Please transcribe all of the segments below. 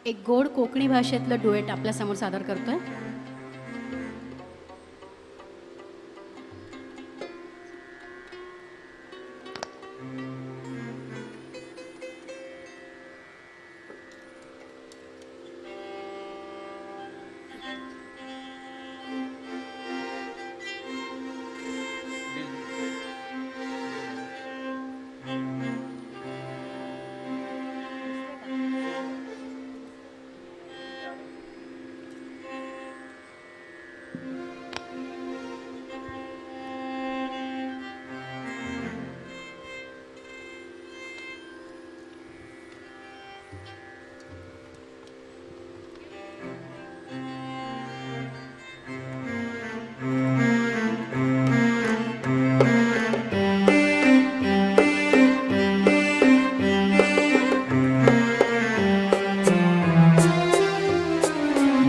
एक गोड कोकणी भाषेतलं डुएट आपल्यासमोर सादर करतोय.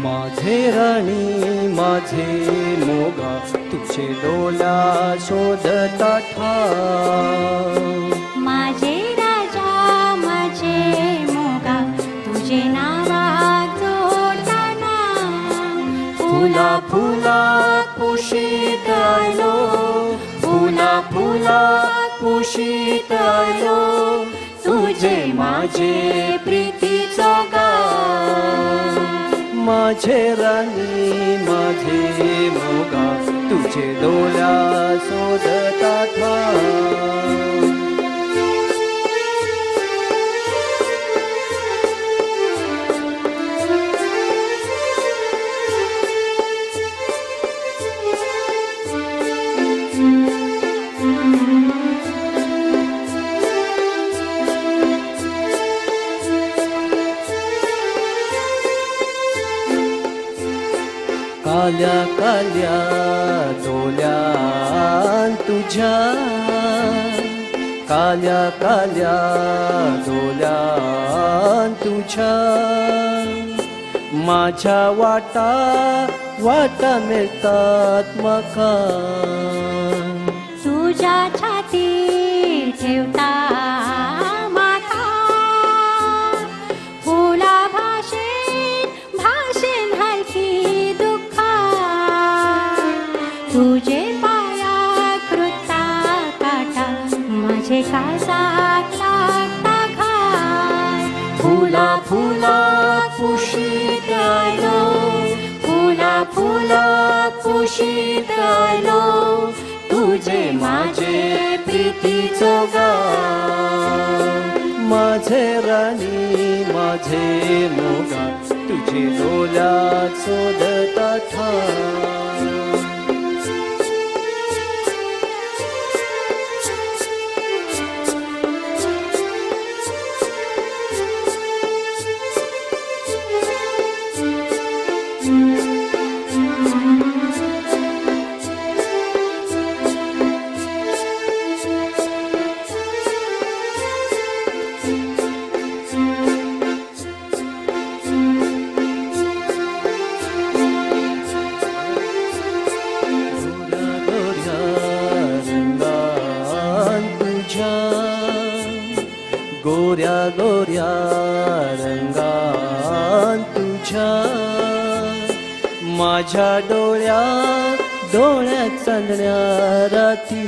माझे राणी माझे मोगा तुझे डोला शोधता ठाव. माझे राजा माझे मोगा तुझे नावा जोडताना फुला फुला कुशीत आलो फुला फुला कुशीत आलो तुझे माझे प्रीतीचा गाव. माझे राणी माझे मोगा तुझे डोला शोधता ठाव. काल्या काल्या डोल्यान तुझ्या काल्या काल्या डोल्यान तुझ्या माझ्या वाटा वाटा मिळतात मका. तुझ्या छातीर ठेवता माथा फुला भाषेन भाषेन हलकी दुःखा तुझे पाया कृता काटा माझे काळजात लागता घाय. फुला फुला कुशीत आलो फुला फुला कुशीत आलो तुझे माझे प्रीतीचं गाव. माझे राणी माझे मोगा तुझे डोल्यात शोधता ठाव. गोऱ्या गोऱ्या रंगान तुझ्या माझ्या डोळ्यात चांदण्या राती.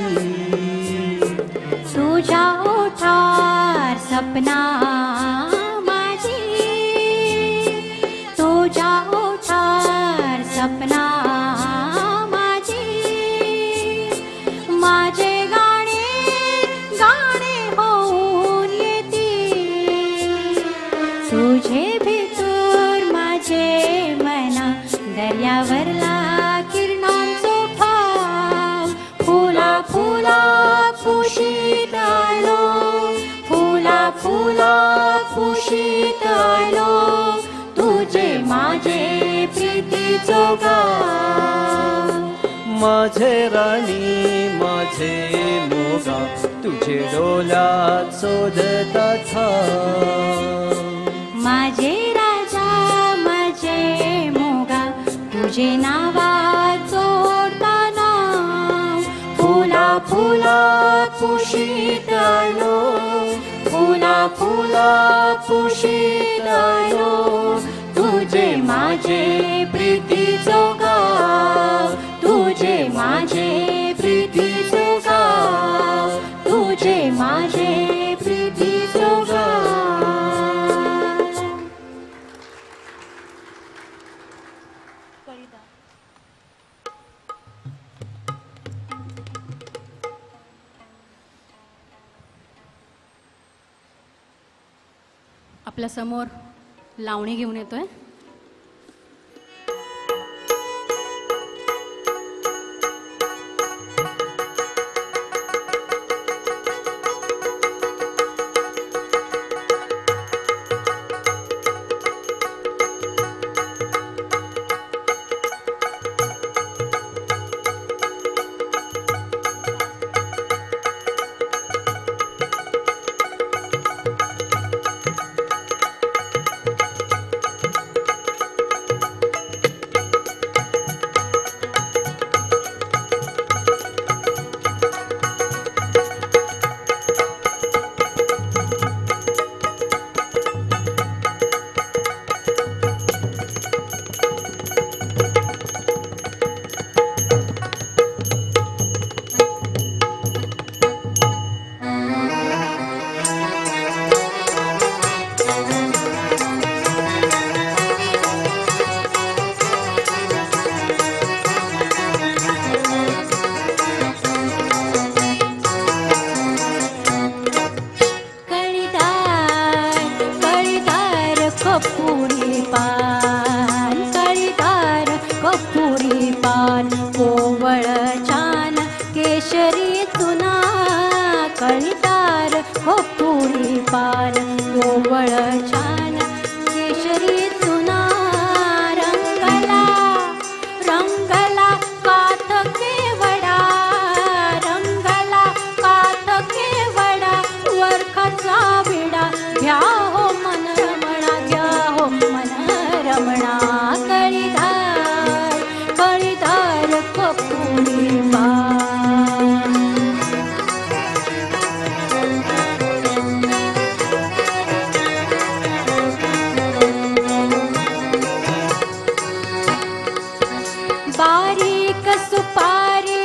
तुझ्या ओठार सपना माझी तुझ्या ओठार सपना माझी माझे गाणे गाणे होऊन येती तुझे भितूर माझे मना दर्यावरला किरणांचो ठाव. फुला फुला कुशीत आलो फुला फुला कुशीत आलो तुझे माझे प्रीतीचो गाव. माझे राणी माझे मोगा तुझे डोल्यात शोधता ठाव. माझे राजा माझे मोगा तुझे नावा जोडताना फुला फुला पुशीत आलो, फुला फुला पुशीत आलो, तुझे माझे प्रीतीचो गाव, तुझे माझे प्रीतीचो गाव, तुझे माझे प्रीतीचो गाव. आपल्या समोर लावणी घेऊन येतोय. कपुरी पान, कळीदार कपुरी पान, कोवळ छान केशरी चुना, कळीदार कपुरी पान, कोवळ छान केशरी चुना, रंगला रंगला काठ केवडा, रंगला काठ केवडा, वरखाचा विडा घ्या हो मन रमणा, घ्या हो मन रमणा, कळीदार कळीदार कपुरी पान. बारीक सुपारी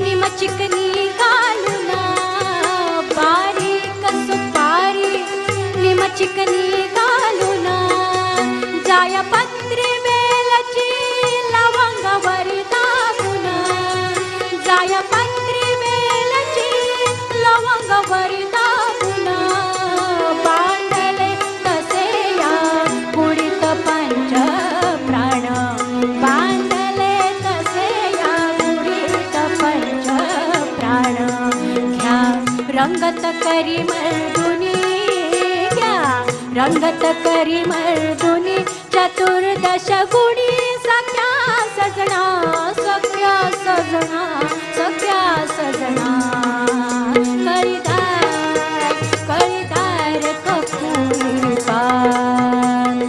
निमचिकनी घालून, बारीक सुपारी निमचिकनी घालून, जाया पत्री बेलची लवंगवरी दाबून, जाया पत्री बेलची लवंगवरी दाबून, बांधले तसे या कुडीत पंच प्राण, बांधले तसे या कुडीत पंच प्राण, घ्या रंगत करी मर्दुनी, घ्या रंगत करी मर्दुनी, चतुर्दश गुणी सख्या सजना, सख्या सजना, सख्या सजना, कळीदार कळीदार कपुरी पान.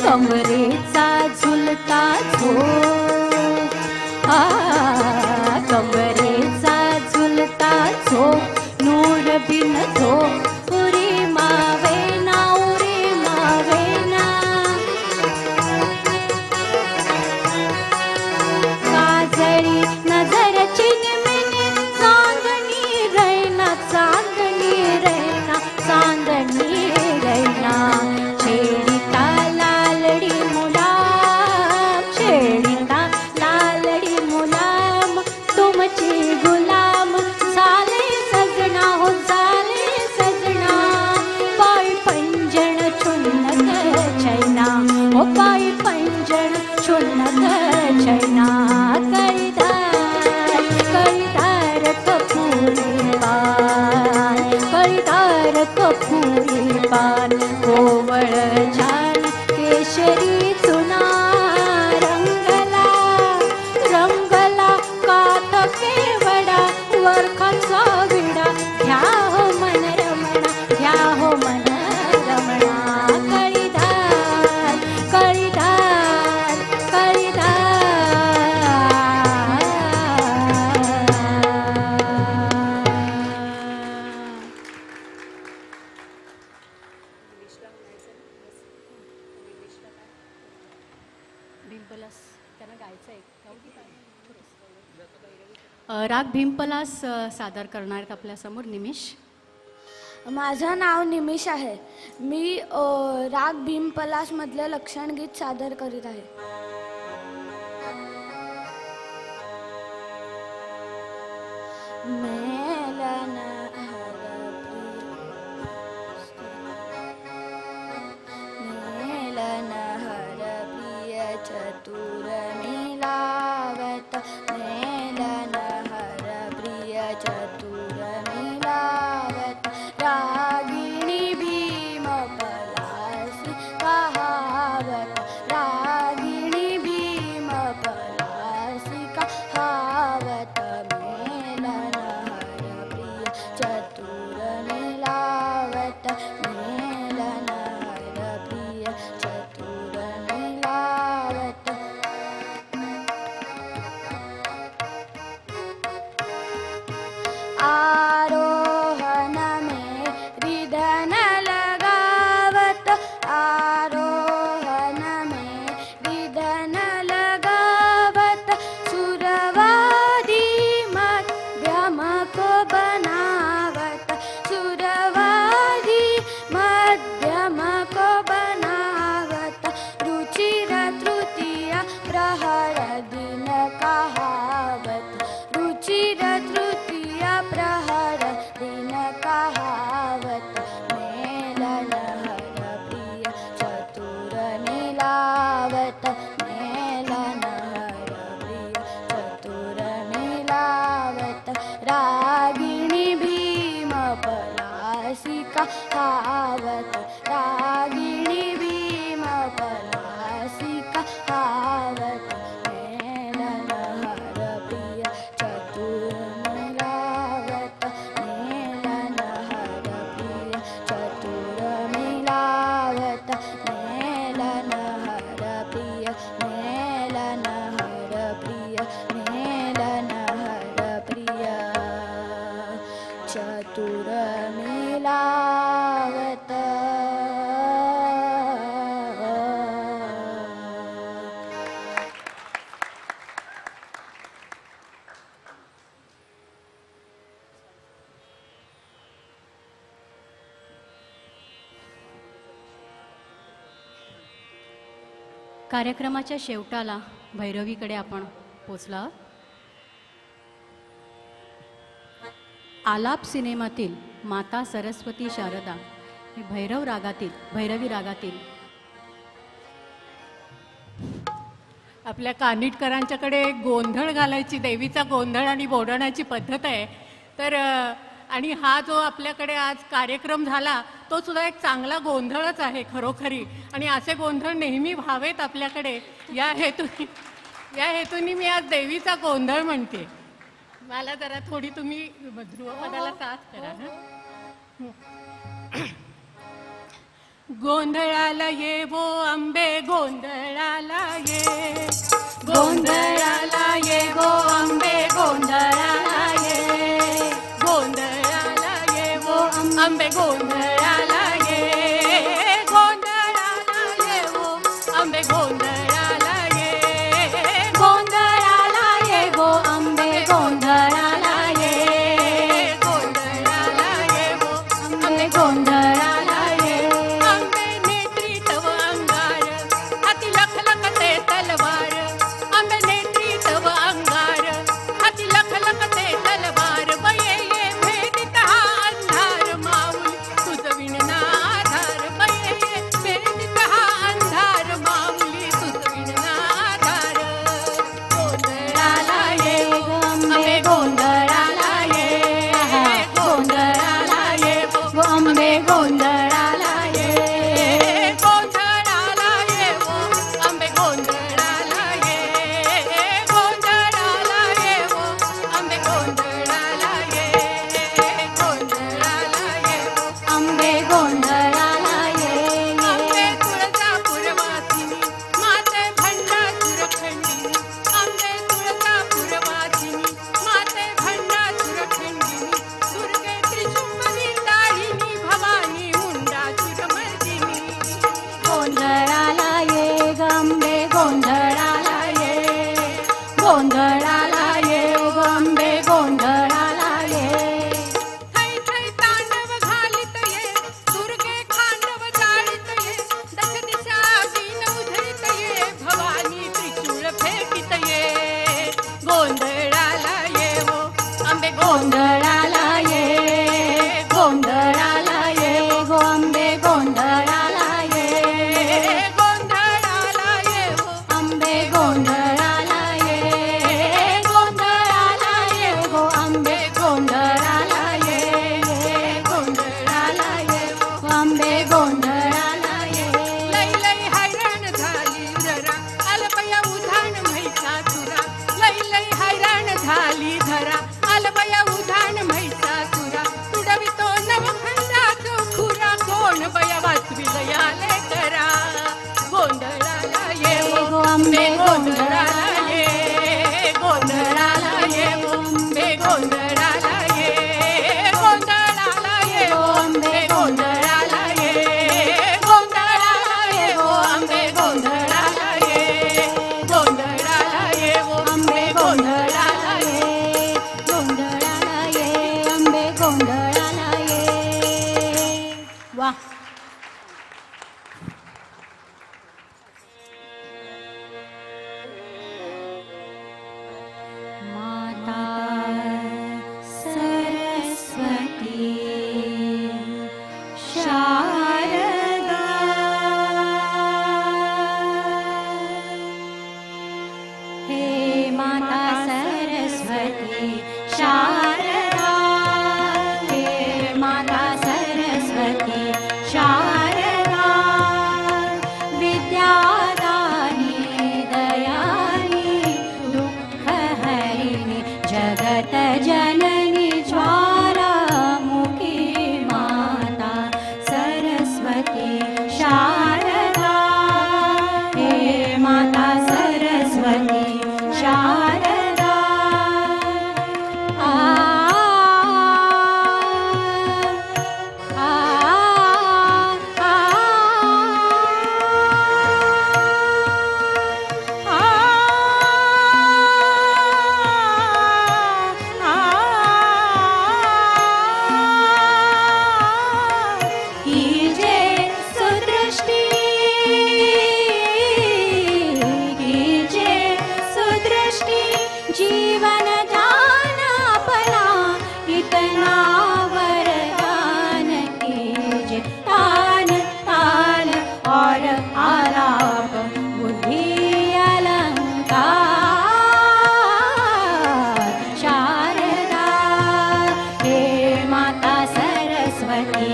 कमरेचा झुलता झोप, कमरेचा झुलता झोप, नूर बिन झोप उरी मावेना, उरी मावेना, काजळी नजरची निमिनी, चांदणी रैना, चांदणी रैना, चांदणी रैना, छेडिता लालडी मुलाम, छेडिता लालडी मुलाम, तुमची गुलाम झाले सजना, हो झाले सजना, पाय पंजन चुन्नत छैना, हो पाय पंजन चुन्नत छैना, कळीदार कळीदार कपुरी पान, कळीदार कपुरी पान, कोवळ छान केशरी चुना, रंगला रंगला काठ केवडा, वरखाचा विडा घ्या हो मन रमणा, घ्या हो मन भीमपलास त्यांना गायचं आहे राग भीमपलास सादर करणार आहेत आपल्यासमोर निमिष. माझं नाव निमिष आहे. मी राग भीमपलासमधलं लक्षण गीत सादर करीत आहे. मेलन हर प्रिय चतुर मिलावत, मेलन हर प्रिय चतुर मिलावत, रागिणी भीम पलासी कहावत, रागिणी भीम पलासी कहावत, मेलन हर प्रिय चतुर मिलावत, मेलन हर प्रिय चतुर मिलावत. आरोहण में रिधन लगावत, आरोहण में रिधन लगावत, सुरवादी मध्यम को बनावत, सुरवादी मध्यम को बनावत, रुचिर तृतीय प्रहर दिन कहावत, रुचिर तृतीय प्रहर दिन कहावत, मेलन हर प्रिय चतुर मिलावत, मेलन हर प्रिय चतुर मिलावत, रागिणी भीम पलासी कहावत, रागिणी भीम पलासी कहावत, मेलन हर प्रिय चतुर मिलावत, मेलन हर प्रिय चतुर मिलावत, मेलन हर प्रिय, मेलन हर प्रिय, मेलन हर प्रिय चतुर मिलावत. कार्यक्रमाच्या शेवटाला भैरवीकडे आपण पोचलो आहोत. आलाप सिनेमातील माता सरस्वती शारदा ही भैरवी रागातील आपल्या कानिटकरांच्याकडे गोंधळ घालायची, देवीचा गोंधळ आणि बोडवण्याची पद्धत आहे. तर आणि हा जो आपल्याकडे आज कार्यक्रम झाला तो सुद्धा एक चांगला गोंधळच आहे खरोखरी. आणि असे गोंधळ नेहमी व्हावेत आपल्याकडे या हेतूनी मी आज देवीचा गोंधळ म्हणते. मला जरा थोडी तुम्ही ध्रुवपदाला साथ करा. गोंधळाला ये वो आंबे गोंधळाला ये, गोंधळाला ये वो आंबे गोंधळाला ये, गोंधळाला ये वो आंबे गोंधळाला ये, गोंधळाला ये वो आंबे गोंधळाला ये, गोंधळाला ये गो आंबे गोंधळाला ये, गोंधळाला ये वो आंबे गोंधळाला ये, आंबे नेत्री तव अंगार, हाती लखलखते तलवार, आंबे नेत्री तव अंगार, हाती लखलखते तलवार, बये ये भेदित हा अंधार माऊली तुझ विणना आधार, बये ये भेदित हा अंधार माऊली तुझ गोंधळाला ये गोंधळाला ये हो आंबे गोंधळाला ये गोंधळाला ये हो आंबे गोंधळाला ये गोंधळाला ये हो आंबे गोंधळाला ये गोंधळाला ये आंबे गोंधळाला ये. वा. माता सरस्वती शारदा हे माता सरस्वती शारदा हे माता सरस्वती शारदा विद्यादानी दयानी दुःखहरिणी जगत जननी ज्वालामुखी माता सरस्वती शारदा हे माता सरस्वती शारदा. आ आ आ ही जे सुदृष्टी ही जे सुदृष्टी जीवन दान अपना इतना वरदान कीजे तान तान और आलाप बुद्धि अलंकार शारदा हे माता सरस्वती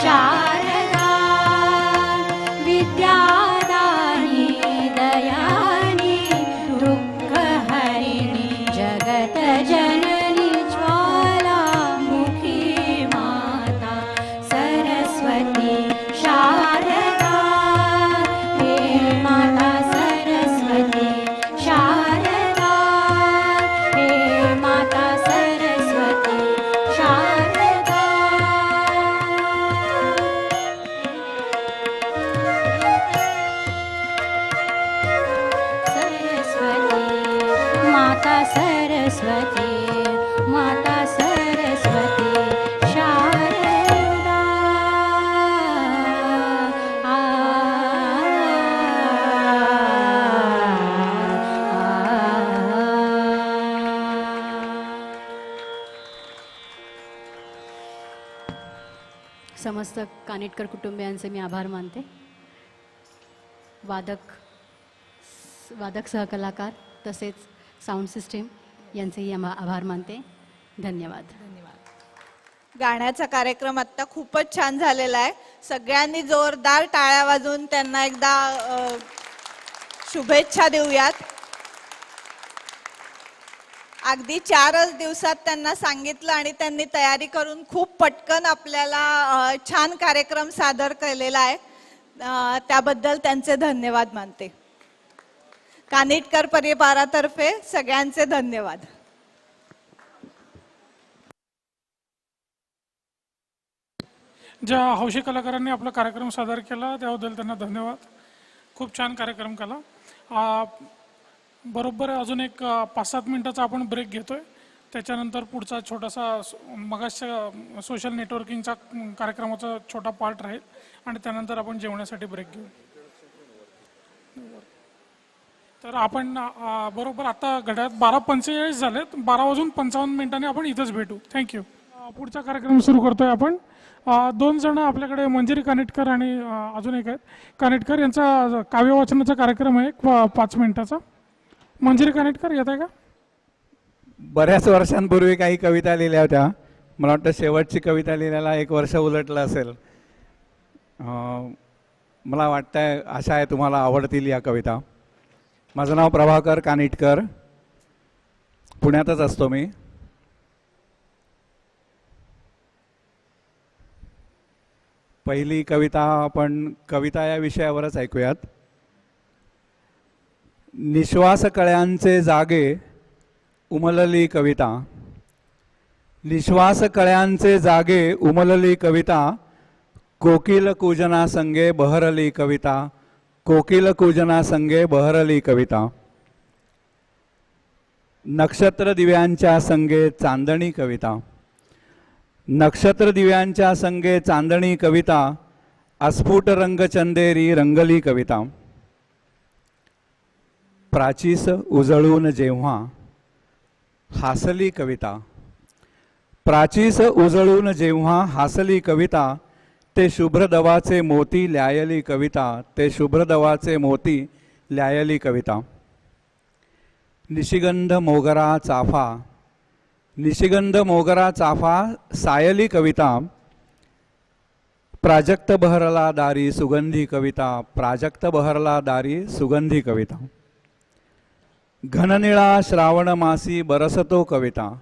शारदा विद्यादानी दयानी दुःखहरिणी जगत जननी ज्वालामुखी माता सरस्वती शारदा हे माता सरस्वती शारदा हे माता सरस्वती शारदा. सरस्वती माता सरस्वती माता सरस्वती शारदा. आ समस्त कानिटकर कुटुंबियांचे मी आभार मानते. वादक सहकलाकार तसेच साऊंड सिस्टीम यांचेही आभार मानते. धन्यवाद. गाण्याचा कार्यक्रम आता खूपच छान झालेला आहे. सगळ्यांनी जोरदार टाळ्या वाजवून त्यांना एकदा शुभेच्छा देऊयात. अगदी 4च दिवसात त्यांना सांगितलं आणि त्यांनी तयारी करून खूप पटकन आपल्याला छान कार्यक्रम सादर केलेला आहे. त्याबद्दल त्यांचे धन्यवाद मानते. कानिटकर परिवारातर्फे सगळ्यांचे धन्यवाद. ज्या हौशी कलाकारांनी आपला कार्यक्रम सादर केला त्याबद्दल त्यांना धन्यवाद. खूप छान कार्यक्रम केला. बरोबर अजून एक 5-7 मिनिटाचा आपण ब्रेक घेतोय. त्याच्यानंतर पुढचा छोटासा मगाच्या सोशल नेटवर्किंगचा कार्यक्रमाचा छोटा पार्ट राहील आणि त्यानंतर आपण जेवणासाठी ब्रेक घेऊ. तर आपण बरोबर आता घड्याळात 12:45 झालेत. 12:55 आपण इथंच भेटू. थँक्यू. पुढचा कार्यक्रम सुरू करतोय आपण. 2 जण आपल्याकडे मंजिरी कानिटकर आणि अजून एक आहेत कानिटकर यांचा काव्यवाचनाचा कार्यक्रम आहे 5 मिनिटाचा. मंजिरी कानिटकर येत आहे का? बऱ्याच वर्षांपूर्वी काही कविता लिहिल्या होत्या. मला वाटतं शेवटची कविता लिहिल्याला 1 वर्ष उलटलं असेल. मला वाटतंय आशा आहे तुम्हाला आवडतील या कविता. माझं नाव प्रभाकर कानिटकर. पुण्यातच असतो मी. पहिली कविता आपण कविता या विषयावरच ऐकूयात. निश्वास कळ्यांचे जागे उमलली कविता निश्वास कळ्यांचे जागे उमलली कविता, कोकिल कूजना संगे बहरली कविता, कोकिल कूजना संगे बहरली कविता. नक्षत्र दिव्यांच्या संगे चांदणी कविता, नक्षत्र दिव्यांच्या संगे चांदणी कविता, अस्फुट रंगचंदेरी रंगली कविता. प्राचीस उजळून जेव्हा हासली कविता, प्राचीस उजळून जेव्हा हासली कविता, ते शुभ्र दवाचे मोती ल्यायली कविता, ते शुभ्र दवाचे मोती ल्यायली कविता. निशिगंध मोगरा चाफा, निशिगंध मोगरा चाफा सायली कविता, प्राजक्त बहरला दारी सुगंधी कविता, प्राजक्त बहरला दारी सुगंधी कविता. घननिळा श्रावण मासी बरसतो कविता,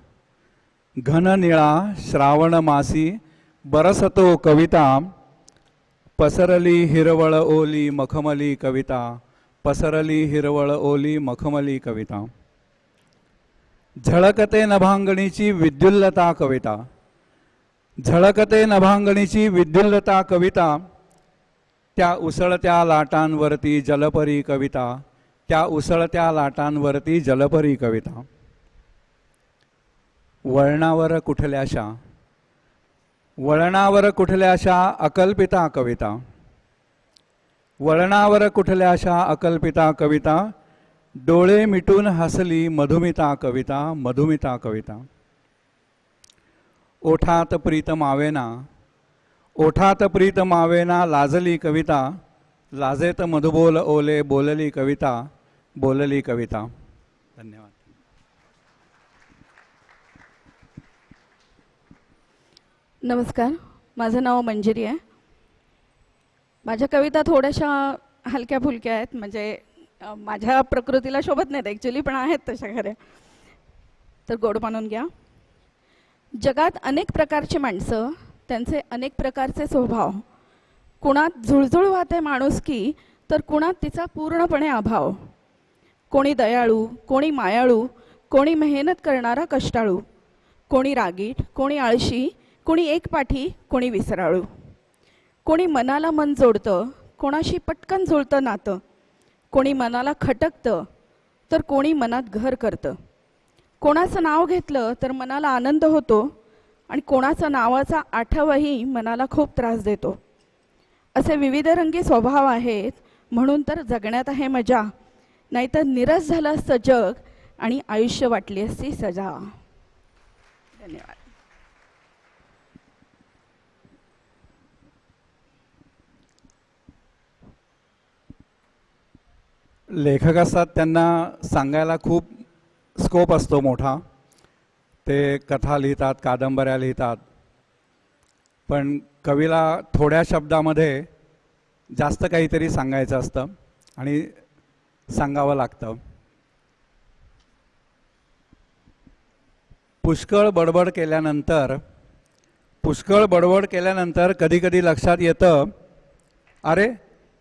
घननिळा श्रावण मासी बरसतो कविता, पसरली हिरवळ ओली मखमली कविता, पसरली हिरवळ ओली मखमली कविता. झळकते नभांगणीची विद्युल्लता कविता, झळकते नभांगणीची विद्युल्लता कविता, त्या उसळत्या लाटांवरती जलपरी कविता, त्या उसळत्या लाटांवरती जलपरी कविता. वळणावर कुठल्याशा, वळणावर कुठल्याशा अकल्पिता कविता, वळणावर कुठल्याशा अकल्पिता कविता, डोळे मिटून हसली मधुमिता कविता, मधुमिता कविता. ओठात प्रीतम आवेना, ओठात प्रीतम आवेना लाजली कविता, लाजेत मधुबोल ओले बोलली कविता, बोलली कविता. धन्यवाद. नमस्कार, माझं नाव मंजिरी आहे. माझ्या कविता थोड्याशा हलक्या फुलक्या आहेत, म्हणजे माझ्या प्रकृतीला शोभत नाहीत ॲक्च्युली, पण आहेत तशा खऱ्या, तर गोड मानून घ्या. जगात अनेक प्रकारची माणसं, त्यांचे अनेक प्रकारचे स्वभाव, कुणात झुळझुळ वाहते माणुसकी, तर कुणात तिचा पूर्णपणे अभाव. कोणी दयाळू, कोणी मायाळू, कोणी मेहनत करणारा कष्टाळू, कोणी रागीट, कोणी आळशी, कोणी एकपाठी, कोणी विसराळू. कोणी मनाला मन जोडतं, कोणाशी पटकन जुळतं नातं, कोणी मनाला खटकतं तर कोणी मनात घर करतं. कोणाचं नाव घेतलं तर मनाला आनंद होतो आणि कोणाचा नावाचा आठवही मनाला खूप त्रास देतो. असे विविधरंगी स्वभाव आहेत, म्हणून तर जगण्यात आहे मजा, नाहीतर निरस झालं असतं जग आणि आयुष्य वाटली असती सजा. धन्यवाद. लेखक असतात त्यांना सांगायला खूप स्कोप असतो मोठा. ते कथा लिहितात, कादंबऱ्या लिहितात, पण कवीला थोड्या शब्दामध्ये जास्त काहीतरी सांगायचं असतं आणि सांगावं लागतं. पुष्कळ बडबड केल्यानंतर कधी कधी लक्षात येतं, अरे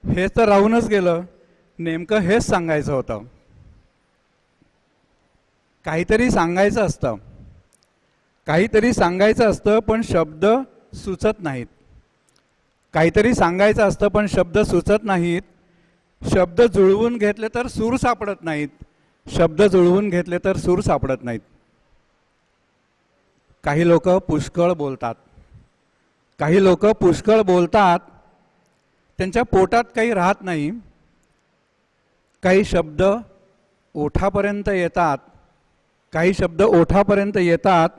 हे तर राहूनच गेलं, नेमकं हेच सांगायचं होतं. काहीतरी सांगायचं असतं, काहीतरी सांगायचं असतं, पण शब्द सुचत नाहीत. काहीतरी सांगायचं असतं पण शब्द सुचत नाहीत. शब्द जुळवून घेतले तर सूर सापडत नाहीत. शब्द जुळवून घेतले तर सूर सापडत नाहीत. काही लोक पुष्कळ बोलतात, काही लोक पुष्कळ बोलतात, त्यांच्या पोटात काही राहत नाही. काही शब्द ओठापर्यंत येतात, काही शब्द ओठापर्यंत येतात,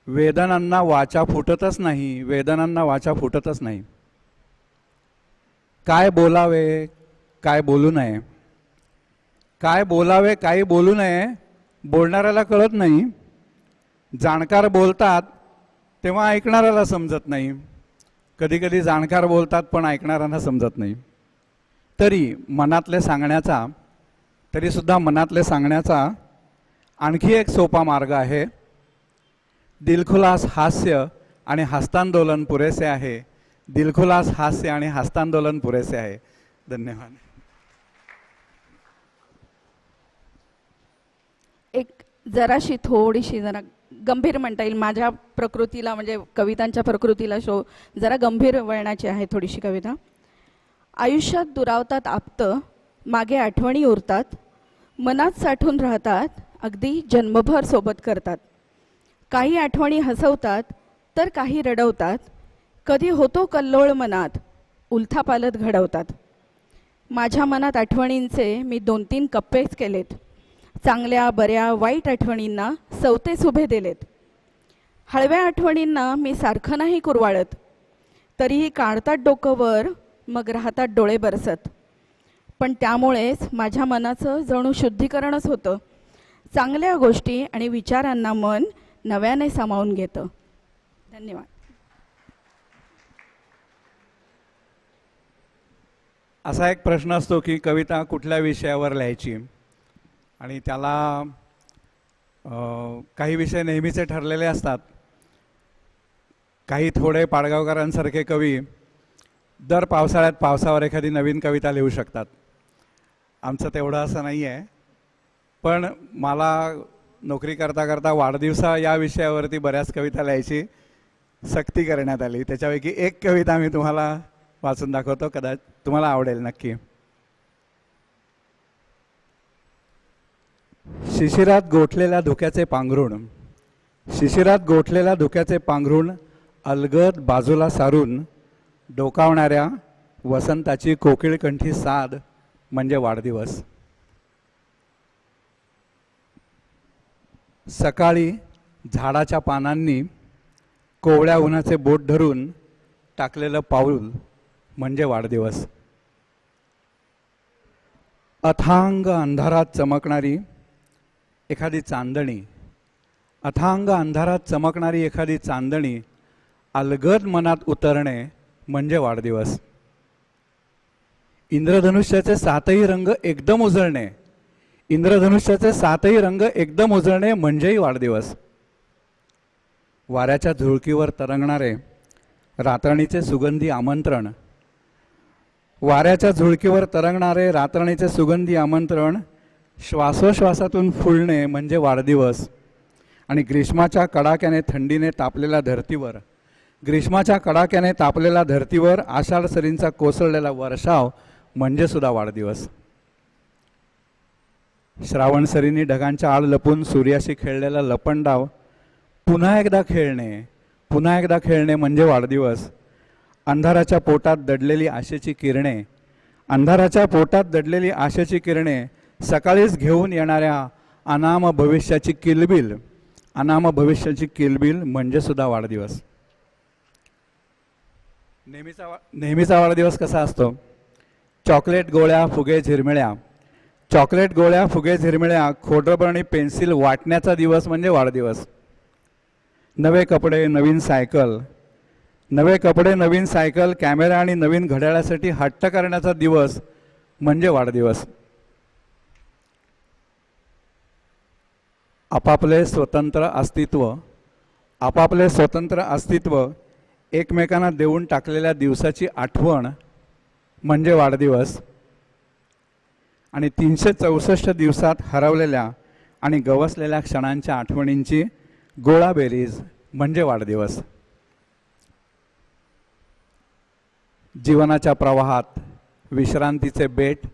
वेदनांना वाचा फुटतच नाही, वेदनांना वाचा फुटतच नाही. काय बोलावे काय बोलू नये, काय बोलावे काय बोलू नये बोलणाऱ्याला कळत नाही. जाणकार बोलतात तेव्हा ऐकणाऱ्याला समजत नाही. कधी कधी जाणकार बोलतात पण ऐकणाऱ्यांना समजत नाही. तरीसुद्धा मनातले सांगण्याचा आणखी एक सोपा मार्ग आहे. दिलखुलास हास्य आणि हस्तांदोलन पुरेसे आहे. दिलखुलास हास्य आणि हस्तांदोलन पुरेसे आहे. धन्यवाद. एक जराशी थोडीशी जरा गंभीर म्हणता येईल माझ्या प्रकृतीला, म्हणजे कवितांच्या प्रकृतीला जरा गंभीर वळणाची आहे थोडीशी कविता. आयुष्यात दुरावतात आप्त, मागे आठवणी उरतात, मनात साठून राहतात, अगदी जन्मभर सोबत करतात. काही आठवणी हसवतात तर काही रडवतात, कधी होतो कल्लोळ मनात, उलथापालथ घडवतात. माझ्या मनात आठवणींचे मी 2-3 कप्पेच केलेत, चांगल्या बऱ्या वाईट आठवणींना सवतेच उभे दिलेत. हळव्या आठवणींना मी सारखं नाही कुरवाळत, तरीही काढतात डोकं वर, मग राहतात डोळे बरसत. पण त्यामुळेच माझ्या मनाचं जणू शुद्धीकरणच होतं. चांगल्या गोष्टी आणि विचारांना मन नव्याने सामावून घेतं. धन्यवाद. असा एक प्रश्न असतो की कविता कुठल्या विषयावर लिहायची, आणि त्याला काही विषय नेहमीचे ठरलेले असतात. काही थोडे पाडगावकरांसारखे कवी दर पावसाळ्यात पावसावर एखादी नवीन कविता लिहू शकतात. आमचं तेवढं असं नाही आहे. पण मला नोकरी करता करता वाढदिवसा या विषयावरती बऱ्याच कविता लिहायची सक्ती करण्यात आली. त्याच्यापैकी एक कविता मी तुम्हाला वाचून दाखवतो, कदाचित तुम्हाला आवडेल नक्की. शिशिरात गोठलेल्या धुक्याचे पांघरुण, शिशिरात गोठलेल्या धुक्याचे पांघरुण अलगद बाजूला सारून डोकावणाऱ्या वसंताची कोकिळकंठी साद म्हणजे वाढदिवस. सकाळी झाडाच्या पानांनी कोवळ्या उन्हाचे बोट धरून टाकलेलं पाऊल म्हणजे वाढदिवस. अथांग अंधारात चमकणारी एखादी चांदणी, अथांग अंधारात चमकणारी एखादी चांदणी अलगद मनात उतरणे म्हणजे वाढदिवस. इंद्रधनुष्याचे 7ही रंग एकदम उजळणे, इंद्रधनुष्याचे 7ही रंग एकदम उजळणे म्हणजेही वाढदिवस. वाऱ्याच्या झुळकीवर तरंगणारे रातरणीचे सुगंधी आमंत्रण, वाऱ्याच्या झुळकीवर तरंगणारे रातरणीचे सुगंधी आमंत्रण श्वासोश्वासातून फुलणे म्हणजे वाढदिवस. आणि ग्रीष्माच्या कडाक्याने थंडीने तापलेल्या धर्तीवर, ग्रीष्माच्या कडाक्याने तापलेल्या धर्तीवर आषाढ सरींचा कोसळलेला वर्षाव म्हणजे सुद्धा वाढदिवस. श्रावण सरींनी ढगांच्या आड लपून सूर्याशी खेळलेला लपंडाव पुन्हा एकदा खेळणे, पुन्हा एकदा खेळणे म्हणजे वाढदिवस. अंधाराच्या पोटात दडलेली आशेची किरणे, अंधाराच्या पोटात दडलेली आशेची किरणे सकाळीच घेऊन येणाऱ्या अनाम भविष्याची किलबिल, अनाम भविष्याची किलबिल म्हणजे सुद्धा वाढदिवस. नेहमीचा वाढदिवस कसा असतो? चॉकलेट गोळ्या फुगे झिरमिळ्या, चॉकलेट गोळ्या फुगे झिरमिळ्या खोडरबर आणि पेन्सिल वाटण्याचा दिवस म्हणजे वाढदिवस. नवे कपडे नवीन सायकल, नवे कपडे नवीन सायकल कॅमेरा आणि नवीन घड्याळासाठी हट्ट करण्याचा दिवस म्हणजे वाढदिवस. आपापले स्वतंत्र अस्तित्व, आपापले स्वतंत्र अस्तित्व एकमेकांना देऊन टाकलेल्या दिवसाची आठवण म्हणजे वाढदिवस. आणि 364 दिवसात हरवलेल्या आणि गवसलेल्या क्षणांच्या आठवणींची गोळाबेरीज म्हणजे वाढदिवस. जीवनाच्या प्रवाहात विश्रांतीचे बेट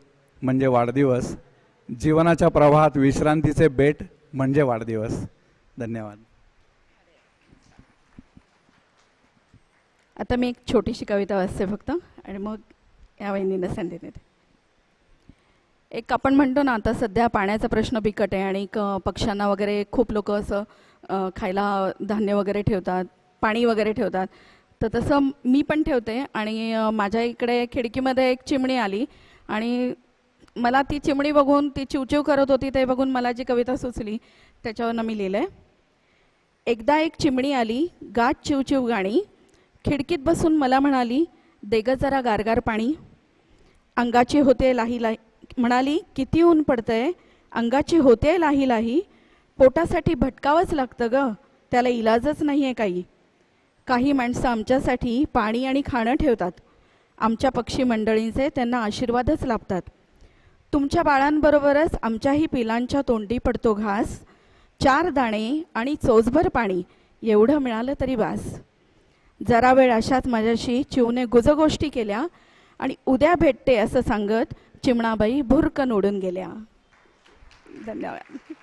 म्हणजे वाढदिवस, जीवनाच्या प्रवाहात विश्रांतीचे बेट म्हणजे वाढदिवस. धन्यवाद. आता मी एक छोटीशी कविता वाचते फक्त, आणि मग या वहिनींना संधी देते. एक आपण म्हणतो ना, आता सध्या पाण्याचा प्रश्न बिकट आहे आणि पक्ष्यांना वगैरे खूप लोक असं खायला धान्य वगैरे ठेवतात, पाणी वगैरे ठेवतात. तर तसं मी पण ठेवते. आणि माझ्या इकडे खिडकीमध्ये एक चिमणी आली आणि मला ती चिमणी बघून, ती चिवचिव करत होती ते बघून मला जी कविता सुचली त्याच्यावरनं मी लिहिलं आहे. एकदा एक चिमणी आली गात चिवचिव गाणी, खिडकीत बसून मला म्हणाली दे ग जरा गारगार पाणी. अंगाची होते लाही लाही, म्हणाली किती ऊन पडतंय, अंगाची होते लाही लाही, पोटासाठी भटकावंच लागतं ग, त्याला इलाजच नाही आहे काही. काही माणसं आमच्यासाठी पाणी आणि खाणं ठेवतात, आमच्या पक्षी मंडळींचे त्यांना आशीर्वादच लाभतात. तुमच्या बाळांबरोबरच आमच्याही पिलांच्या तोंडी पडतो घास, 4 दाणे आणि चोचभर पाणी एवढं मिळालं तरी बास. जरा वेळ अशात माझ्याशी चिवने गुजगोष्टी केल्या आणि उद्या भेटते असं सांगत चिमणाबाई भुरकन उडून गेल्या. धन्यवाद.